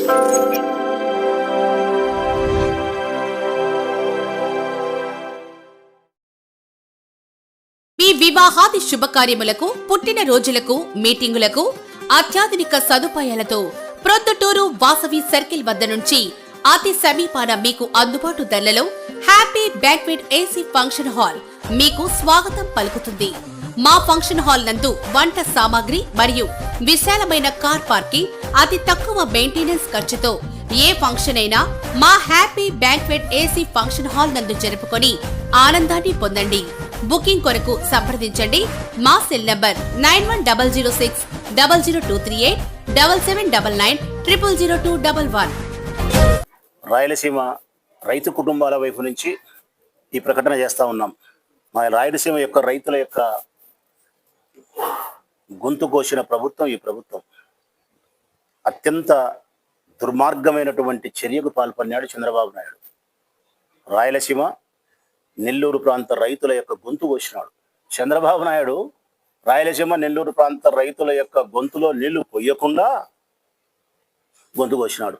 మీ వివాహాది శుభకార్యములకు, పుట్టిన రోజులకు, మీటింగులకు అత్యాధునిక సదుపాయాలతో ప్రొద్దుటూరు వాసవి సర్కిల్ వద్ద నుంచి అతి సమీపాన మీకు అందుబాటు ధరలలో happy banquet AC function hall మీకు స్వాగతం పలుకుతుంది. మా ఫంక్షన్ హాల్ నందు వంట సామాగ్రి మరియు విశాలమైన కార్ పార్కింగ్, అతి తక్కువ మెయింటెనెన్స్ ఖర్చుతో ఏ ఫంక్షన్ అయినా మా happy banquet AC function hall నందు జరుపుకొని ఆనందాన్ని పొందండి. బుకింగ్ కొరకు సంప్రదించండి. మా సెల్ నంబర్ 9160600238 7799900211. రాయలసీమ రైతు కుటుంబాల వైపు నుంచి ఈ ప్రకటన చేస్తూ ఉన్నాం. మా రాయలసీమ యొక్క రైతుల యొక్క గొంతు కోసిన ప్రభుత్వం ఈ ప్రభుత్వం. అత్యంత దుర్మార్గమైనటువంటి చర్యకు పాల్పడినాడు చంద్రబాబు నాయుడు. రాయలసీమ నెల్లూరు ప్రాంత రైతుల యొక్క గొంతు కోసినాడు చంద్రబాబు నాయుడు. రాయలసీమ నెల్లూరు ప్రాంత రైతుల యొక్క గొంతులో నీళ్లు పొయ్యకుండా గొంతు కోసినాడు.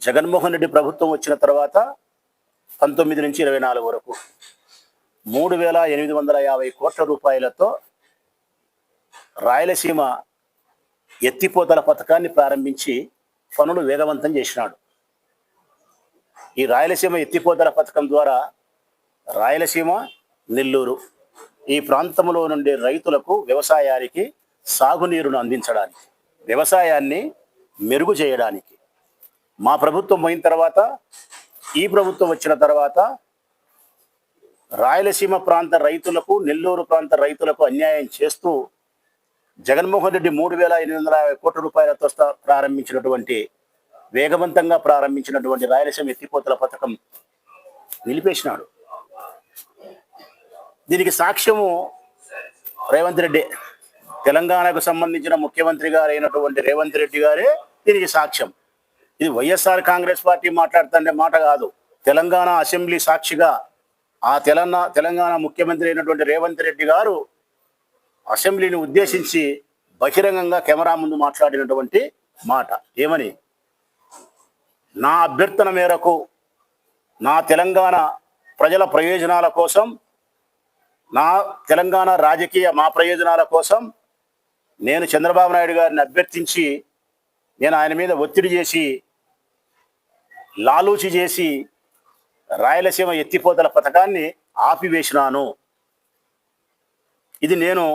జగన్మోహన్ రెడ్డి ప్రభుత్వం వచ్చిన తర్వాత 19 నుంచి 24 వరకు 3,850 కోట్ల రూపాయలతో రాయలసీమ ఎత్తిపోతల పథకాన్ని ప్రారంభించి పనులు వేగవంతం చేసినాడు. ఈ రాయలసీమ ఎత్తిపోతల పథకం ద్వారా రాయలసీమ, నెల్లూరు ఈ ప్రాంతంలో నుండి రైతులకు వ్యవసాయానికి సాగునీరును అందించడానికి, వ్యవసాయాన్ని మెరుగు చేయడానికి మా ప్రభుత్వం పోయిన తర్వాత, ఈ ప్రభుత్వం వచ్చిన తర్వాత రాయలసీమ ప్రాంత రైతులకు, నెల్లూరు ప్రాంత రైతులకు అన్యాయం చేస్తూ జగన్మోహన్ రెడ్డి 3,850 కోట్ల రూపాయలతో ప్రారంభించినటువంటి, వేగవంతంగా ప్రారంభించినటువంటి రాయలసీమ ఎత్తిపోతల పథకం నిలిపేసినాడు. దీనికి సాక్ష్యము రేవంత్ రెడ్డి, తెలంగాణకు సంబంధించిన ముఖ్యమంత్రి గారు అయినటువంటి రేవంత్ రెడ్డి గారే దీనికి సాక్ష్యం. ఇది వైఎస్ఆర్ కాంగ్రెస్ పార్టీ మాట్లాడుతుండే మాట కాదు. తెలంగాణ అసెంబ్లీ సాక్షిగా ఆ తెలంగాణ ముఖ్యమంత్రి అయినటువంటి రేవంత్ రెడ్డి గారు అసెంబ్లీని ఉద్దేశించి బహిరంగంగా కెమెరా ముందు మాట్లాడినటువంటి మాట ఏమని, నా అభ్యర్థన మేరకు, నా తెలంగాణ ప్రజల ప్రయోజనాల కోసం, నా తెలంగాణ రాజకీయ మా ప్రయోజనాల కోసం నేను చంద్రబాబు నాయుడు గారిని అభ్యర్థించి, నేను ఆయన మీద ఒత్తిడి చేసి, లాలూచి చేసి రాయలసీమ ఎత్తిపోతల పథకాన్ని ఆపివేసినాను. ఇది నేను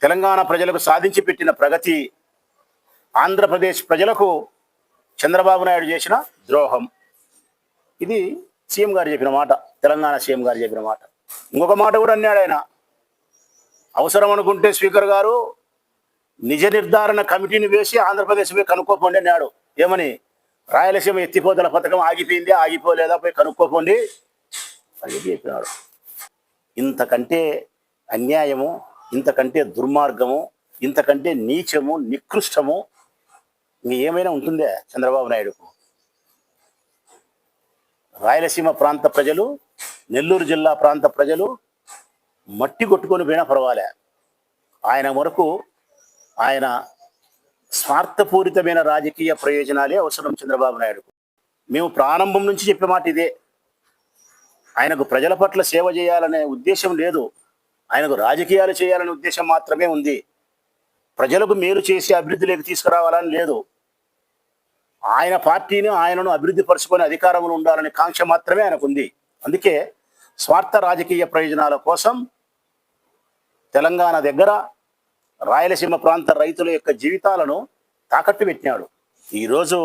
తెలంగాణ ప్రజలకు సాధించి పెట్టిన ప్రగతి, ఆంధ్రప్రదేశ్ ప్రజలకు చంద్రబాబు నాయుడు చేసిన ద్రోహం. ఇది సీఎం గారు చెప్పిన మాట, తెలంగాణ సీఎం గారు చెప్పిన మాట. ఇంకొక మాట కూడా అన్నాడు ఆయన, అవసరం అనుకుంటే స్పీకర్ గారు నిజ నిర్ధారణ కమిటీని వేసి ఆంధ్రప్రదేశ్ పోయి కనుక్కోపోండి అన్నాడు. ఏమని, రాయలసీమ ఎత్తిపోతల పథకం ఆగిపోయింది, ఆగిపోలేదా, పోయి కనుక్కోపోండి అని చెప్పినాడు. ఇంతకంటే అన్యాయము, ఇంతకంటే దుర్మార్గము, ఇంతకంటే నీచము, నికృష్టము ఏమైనా ఉంటుందే చంద్రబాబు నాయుడుకు? రాయలసీమ ప్రాంత ప్రజలు, నెల్లూరు జిల్లా ప్రాంత ప్రజలు మట్టి కొట్టుకొని పోయినా పర్వాలే, ఆయన వరకు ఆయన స్వార్థపూరితమైన రాజకీయ ప్రయోజనాలే అవసరం చంద్రబాబు నాయుడుకు. మేము ప్రారంభం నుంచి చెప్పే మాట ఇదే. ఆయనకు ప్రజల పట్ల సేవ చేయాలనే ఉద్దేశం లేదు, ఆయనకు రాజకీయాలు చేయాలనే ఉద్దేశం మాత్రమే ఉంది. ప్రజలకు మేలు చేసి అభివృద్ధిలోకి తీసుకురావాలని లేదు. ఆయన పార్టీని, ఆయనను అభివృద్ధి పరుచుకొని అధికారంలో ఉండాలనే కాంక్ష మాత్రమే ఆయనకుంది. అందుకే స్వార్థ రాజకీయ ప్రయోజనాల కోసం తెలంగాణ దగ్గర రాయలసీమ ప్రాంత రైతుల యొక్క జీవితాలను తాకట్టు పెట్టినాడు. ఈరోజు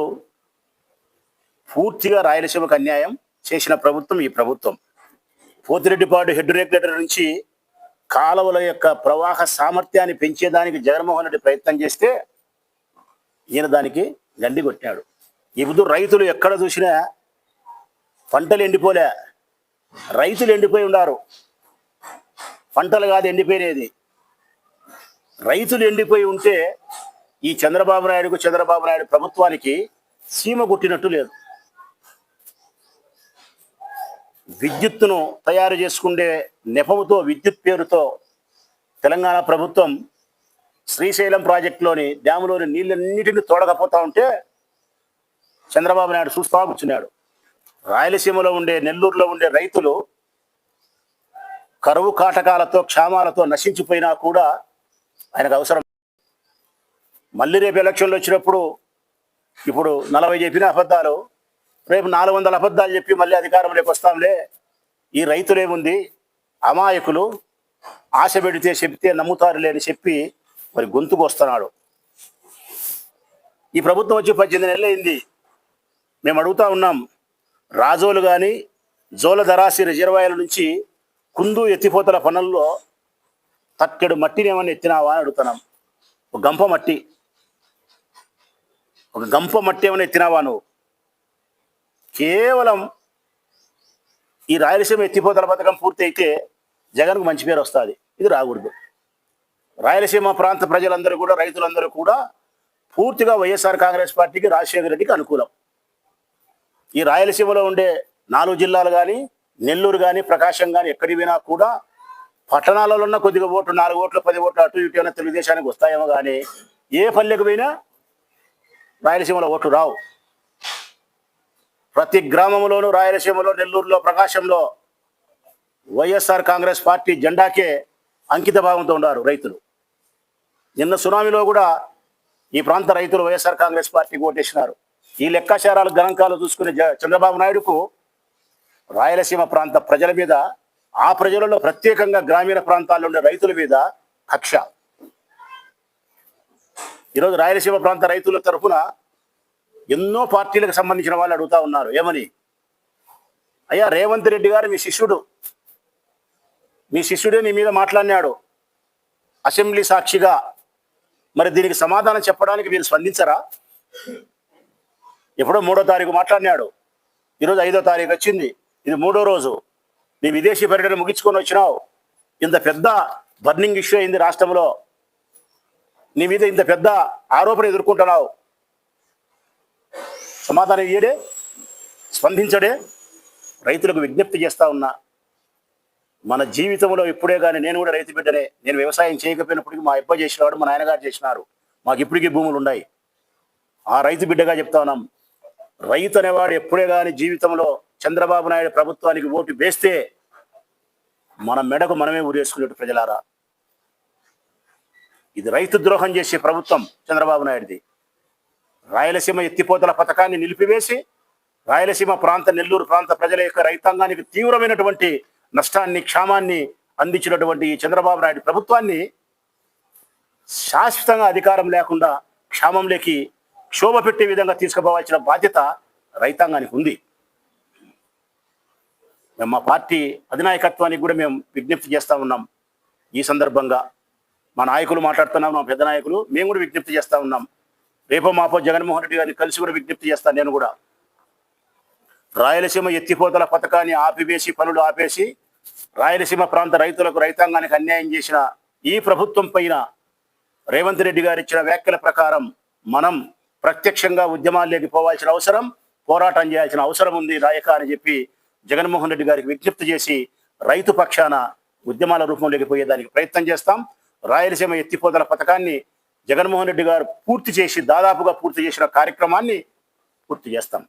పూర్తిగా రాయలసీమకు అన్యాయం చేసిన ప్రభుత్వం ఈ ప్రభుత్వం. పోతిరెడ్డిపాడు హెడ్ రెగ్యులేటర్ నుంచి కాలువల యొక్క ప్రవాహ సామర్థ్యాన్ని పెంచేదానికి జగన్మోహన్ రెడ్డి ప్రయత్నం చేస్తే ఈయన దానికి గండి కొట్టాడు. ఇప్పుడు రైతులు ఎక్కడ చూసినా పంటలు ఎండిపోలే, రైతులు ఎండిపోయి ఉన్నారు. పంటలు కాదు ఎండిపోయినది, రైతులు ఎండిపోయి ఉంటే ఈ చంద్రబాబు నాయుడు ప్రభుత్వానికి సీమ గుట్టినట్టు లేదు. విద్యుత్తును తయారు చేసుకునే నెపముతో, విద్యుత్ పేరుతో తెలంగాణ ప్రభుత్వం శ్రీశైలం ప్రాజెక్టులోని డ్యాములోని నీళ్ళన్నిటిని తోడకపోతా ఉంటే చంద్రబాబు నాయుడు చూస్తా కూర్చున్నాడు. రాయలసీమలో ఉండే నెల్లూరులో ఉండే రైతులు కరువు కాటకాలతో క్షామాలతో నశించిపోయినా కూడా ఆయనకు అవసరం. మళ్ళీ రేపు ఎలక్షన్లు వచ్చినప్పుడు ఇప్పుడు 40 చెప్పిన అబద్ధాలు, రేపు 400 అబద్ధాలు చెప్పి మళ్ళీ అధికారంలోకి వస్తాంలే. ఈ రైతులేముంది, అమాయకులు, ఆశ పెడితే చెప్తే నమ్ముతారులే అని చెప్పి మరి గొంతుకు వస్తున్నాడు. ఈ ప్రభుత్వం వచ్చి 18 నెలలు అయింది. మేము అడుగుతా ఉన్నాం, రాజోలు కానీ జోల దరాసి రిజర్వాయర్ల నుంచి కుందు ఎత్తిపోతల పనుల్లో తట్టెడు మట్టిని ఏమన్నా ఎత్తినావా అని అడుగుతున్నాం. ఒక గంప మట్టి ఏమైనా ఎత్తినావా నువ్వు? కేవలం ఈ రాయలసీమ ఎత్తిపోతల పథకం పూర్తి అయితే జగన్కు మంచి పేరు వస్తుంది. ఇది రాకూడదు. రాయలసీమ ప్రాంత ప్రజలందరూ కూడా, రైతులందరూ కూడా పూర్తిగా వైఎస్ఆర్ కాంగ్రెస్ పార్టీకి, రాజశేఖర రెడ్డికి అనుకూలం. ఈ రాయలసీమలో ఉండే 4 జిల్లాలు కానీ, నెల్లూరు కానీ, ప్రకాశం కానీ ఎక్కడికి పోయినా కూడా పట్టణాలలో ఉన్న కొద్దిగా ఓట్లు, 4 ఓట్లు 10 ఓట్లు అటు ఇటు అయినా తెలుగుదేశానికి వస్తాయేమో కానీ ఏ పల్లెకు పోయినా రాయలసీమలో ఓట్లు రావు. ప్రతి గ్రామంలోనూ రాయలసీమలో, నెల్లూరులో, ప్రకాశంలో వైఎస్ఆర్ కాంగ్రెస్ పార్టీ జెండాకే అంకిత భావంతో ఉన్నారు రైతులు. నిన్న సునామీలో కూడా ఈ ప్రాంత రైతులు వైఎస్ఆర్ కాంగ్రెస్ పార్టీకి ఓటేసినారు. ఈ లెక్కాచారాలు గణాంకాలు చూసుకునే చంద్రబాబు నాయుడుకు రాయలసీమ ప్రాంత ప్రజల మీద, ఆ ప్రజలలో ప్రత్యేకంగా గ్రామీణ ప్రాంతాల్లో ఉండే రైతుల మీద కక్ష. ఈరోజు రాయలసీమ ప్రాంత రైతుల తరఫున ఎన్నో పార్టీలకు సంబంధించిన వాళ్ళు అడుగుతా ఉన్నారు, ఏమని? అయ్యా, రేవంత్ రెడ్డి గారు మీ శిష్యుడే నీ మీద మాట్లాడినాడు అసెంబ్లీ సాక్షిగా. మరి దీనికి సమాధానం చెప్పడానికి మీరు స్పందించరా? ఎప్పుడో 3వ తారీఖు మాట్లాడినాడు, ఈరోజు 5వ తారీఖు వచ్చింది, ఇది 3వ రోజు. నీ విదేశీ పర్యటన ముగించుకొని వచ్చినావు. ఇంత పెద్ద బర్నింగ్ ఇష్యూ అయింది రాష్ట్రంలో, నీ మీద ఇంత పెద్ద ఆరోపణ ఎదుర్కొంటున్నావు. సమాధానం ఇయ్యడే, స్పందించడే. రైతులకు విజ్ఞప్తి చేస్తా ఉన్నా, మన జీవితంలో ఇప్పుడే కానీ, నేను కూడా రైతు బిడ్డనే, నేను వ్యవసాయం చేయకపోయినప్పటికీ మా అబ్బ చేసినవాడు, మా నాయనగారు చేసినారు, మాకు ఇప్పటికీ భూములు ఉన్నాయి. ఆ రైతు బిడ్డగా చెప్తా ఉన్నాం, రైతు అనేవాడు ఎప్పుడే కానీ జీవితంలో చంద్రబాబు నాయుడు ప్రభుత్వానికి ఓటు వేస్తే మన మెడకు మనమే ఉరేసుకునేట్టు. ప్రజలారా, ఇది రైతు ద్రోహం చేసే ప్రభుత్వం చంద్రబాబు నాయుడుది. రాయలసీమ ఎత్తిపోతల పథకాన్ని నిలిపివేసి రాయలసీమ ప్రాంత, నెల్లూరు ప్రాంత ప్రజల యొక్క రైతాంగానికి తీవ్రమైనటువంటి నష్టాన్ని, క్షామాన్ని అందించినటువంటి ఈ చంద్రబాబు నాయుడు ప్రభుత్వాన్ని శాశ్వతంగా అధికారం లేకుండా క్షామంలోకి క్షోభ పెట్టే విధంగా తీసుకుపోవాల్సిన బాధ్యత రైతాంగానికి ఉంది. మేము మా పార్టీ అధినాయకత్వానికి కూడా మేము విజ్ఞప్తి చేస్తూ ఉన్నాం. ఈ సందర్భంగా మా నాయకులు మాట్లాడుతున్నాం, మా పెద్ద నాయకులు, మేము కూడా విజ్ఞప్తి చేస్తూ ఉన్నాం. రేపో మాపో జగన్మోహన్ రెడ్డి గారిని కలిసి కూడా విజ్ఞప్తి చేస్తాను. నేను కూడా రాయలసీమ ఎత్తిపోతల పథకాన్ని ఆపివేసి, పనులు ఆపేసి రాయలసీమ ప్రాంత రైతులకు, రైతాంగానికి అన్యాయం చేసిన ఈ ప్రభుత్వం పైన రేవంత్ రెడ్డి గారు ఇచ్చిన వ్యాఖ్యల ప్రకారం మనం ప్రత్యక్షంగా ఉద్యమాల్లోకి పోవాల్సిన అవసరం, పోరాటం చేయాల్సిన అవసరం ఉంది రాయక అని చెప్పి జగన్మోహన్ రెడ్డి గారికి విజ్ఞప్తి చేసి రైతు పక్షాన ఉద్యమాల రూపంలోకి పోయేదానికి ప్రయత్నం చేస్తాం. రాయలసీమ ఎత్తిపోతల పథకాన్ని జగన్మోహన్ రెడ్డి గారు దాదాపుగా పూర్తి చేసిన కార్యక్రమాన్ని పూర్తి చేస్తాం.